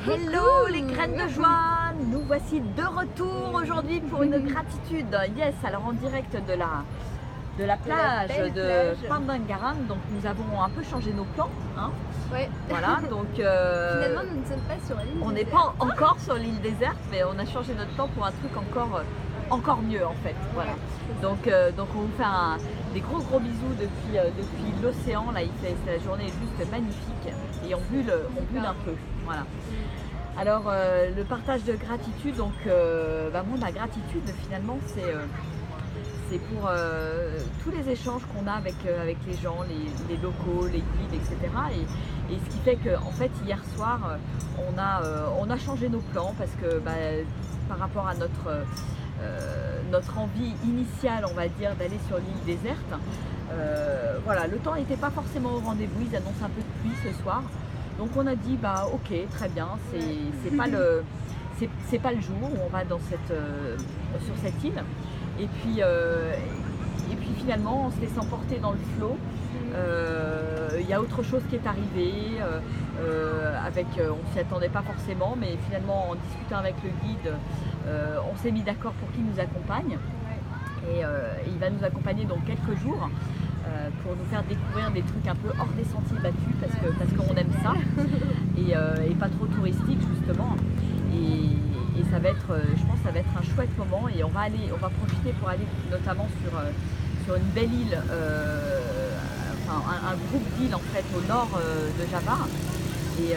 Hello les graines de joie, nous voici de retour aujourd'hui pour une gratitude. Yes, alors en direct de la plage de Pandangaran. Donc nous avons un peu changé nos plans. Hein. Ouais. Voilà, donc finalement nous ne sommes pas sur l'île. On n'est pas encore sur l'île déserte, mais on a changé notre plan pour un truc encore mieux en fait. Voilà. Donc on vous fait des gros bisous depuis l'océan. Là, la journée est juste magnifique et on bulle un peu. Voilà. Alors le partage de gratitude, donc moi ma gratitude finalement c'est pour tous les échanges qu'on a avec les gens, les locaux, les guides, etc. Et ce qui fait qu'en fait hier soir on a changé nos plans parce que par rapport à notre envie initiale, on va dire, d'aller sur l'île déserte, voilà, le temps n'était pas forcément au rendez-vous, ils annoncent un peu de pluie ce soir. Donc on a dit ok, très bien, c'est pas le jour où on va sur cette île. Et puis finalement, en se laissant porter dans le flot, il y a autre chose qui est arrivé. On s'y attendait pas forcément, mais finalement en discutant avec le guide, on s'est mis d'accord pour qu'il nous accompagne. Et il va nous accompagner donc quelques jours. Pour nous faire découvrir des trucs un peu hors des sentiers battus parce qu'on aime ça et pas trop touristique justement et ça va être, je pense que ça va être un chouette moment et on va profiter pour aller notamment sur une belle île, un groupe d'îles en fait au nord de Java et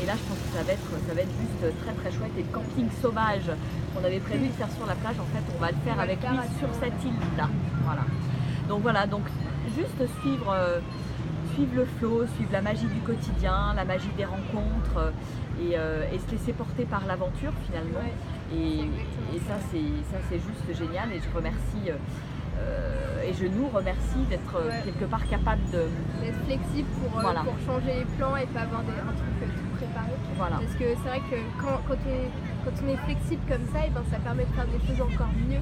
là je pense que ça va être juste très chouette. Et le camping sauvage qu'on avait prévu de faire sur la plage, en fait on va le faire avec lui sur cette île là. Voilà, donc juste suivre le flow, suivre la magie du quotidien, la magie des rencontres et se laisser porter par l'aventure finalement. Et ça c'est juste génial et je remercie et je nous remercie d'être quelque part capable d'être flexible pour changer les plans et pas avoir un truc tout préparé. Voilà. Parce que c'est vrai que quand on est flexible comme ça, et ça permet de faire des choses encore mieux.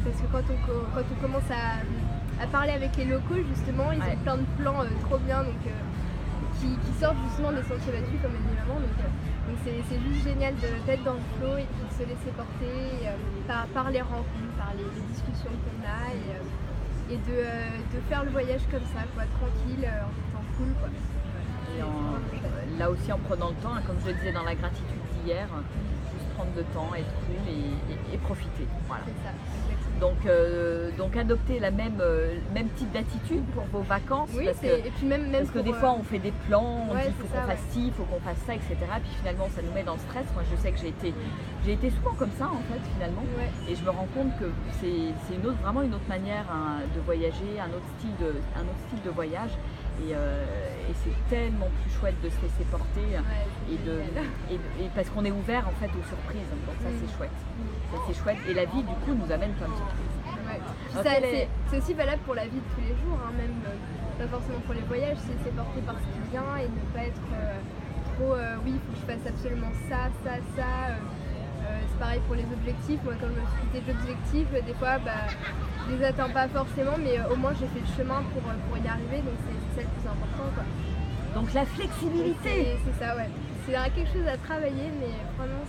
Parce que quand on commence à parler avec les locaux, justement, ils ont plein de plans trop bien donc, qui sortent justement des sentiers battus, comme elle dit maman. Donc c'est juste génial d'être dans le flow et de se laisser porter par les rencontres, par les discussions qu'on a et de faire le voyage comme ça, tranquille, en étant cool. Là aussi en prenant le temps, comme je le disais dans la gratitude d'hier, juste prendre le temps, être cool et profiter. Voilà. C'est ça. Donc adopter la même type d'attitude pour vos vacances. Oui, parce que des fois on fait des plans, on dit il faut qu'on fasse ci, il faut qu'on fasse ça, etc. Puis finalement ça nous met dans le stress. Moi je sais que j'ai été souvent comme ça en fait finalement. Et je me rends compte que c'est vraiment une autre manière de voyager, un autre style de voyage. Et c'est tellement plus chouette de se laisser porter et parce qu'on est ouvert en fait aux surprises. Donc ça c'est chouette. C'est chouette et la vie du coup nous amène plein de surprises. C'est aussi valable pour la vie de tous les jours, hein, même pas forcément pour les voyages, c'est porté par ce qui vient et ne pas être trop oui il faut que je fasse absolument ça. C'est pareil pour les objectifs. Moi quand je me suis fixé d'objectifs, des fois je les atteins pas forcément, mais au moins j'ai fait le chemin pour y arriver, donc c'est ça le plus important quoi. Donc la flexibilité. C'est ça, ouais. C'est quelque chose à travailler, mais vraiment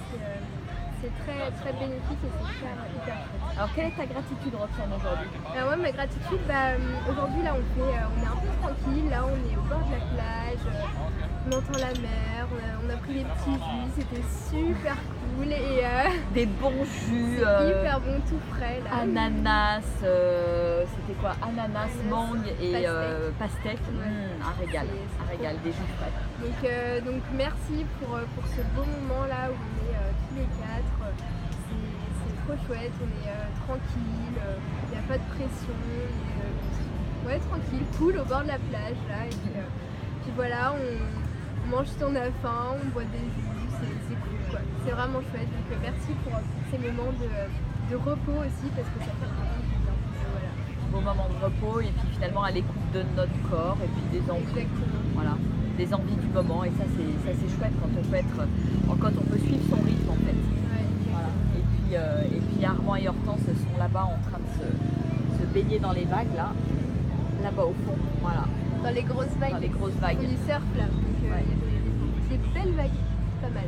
c'est très bénéfique et c'est hyper chouette. Alors quelle est ta gratitude, Roxane, aujourd'hui? Alors moi ma gratitude, aujourd'hui là on est un peu tranquille, là on est au bord de la plage, on entend la mer, on a pris des petits jus, c'était super cool et des bons jus, hyper bon, tout frais là. Ananas, c'était quoi? Ananas, mangue et pastèque. Un régal, des jus frais. Donc merci pour ce beau moment là où on est tous les quatre. C'est trop chouette, on est tranquille, il n'y a pas de pression, tranquille, cool au bord de la plage là. Et puis voilà, on mange si on a faim, on boit des jus, c'est cool quoi. C'est vraiment chouette. Donc merci pour ces moments de repos aussi parce que ça fait vraiment du bien. Voilà. Beau moment de repos et puis finalement à l'écoute de notre corps et puis des envies. Voilà, des envies du moment et ça c'est chouette quand on peut suivre son rythme en fait. Voilà. Et puis Armand et Hortense sont là-bas en train de se baigner dans les vagues là-bas au fond. Voilà. Dans les grosses vagues. Dans les grosses vagues. C'est du surf là. Donc il y a des belles vagues. pas mal.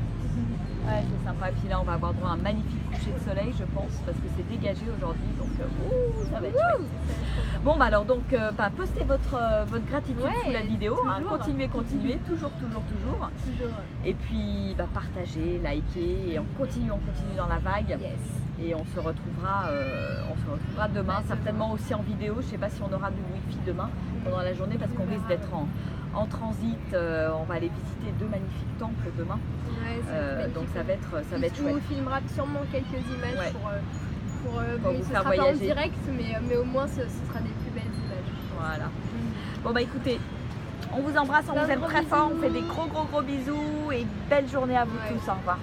Ouais, c'est sympa. Et puis là, on va avoir droit à un magnifique coucher de soleil, je pense, parce que c'est dégagé aujourd'hui. Donc, ça va être chouette. Bon, bah alors, donc, postez votre gratitude sous la vidéo. Hein, continuez, toujours. Toujours. Et puis, partagez, likez, et on continue dans la vague. Yes. Et on se retrouvera demain, certainement aussi en vidéo. Je ne sais pas si on aura du wifi demain pendant la journée, parce qu'on risque d'être en transit. On va aller visiter 2 magnifiques temples demain. Ouais, donc ça va être chouette. On vous filmera sûrement quelques images pour vous ce faire sera voyager. pas en direct, mais au moins ce sera des plus belles images. Voilà. Bon bah écoutez, on vous embrasse, on vous aime très fort, on fait des gros bisous et belle journée à vous tous. Au revoir.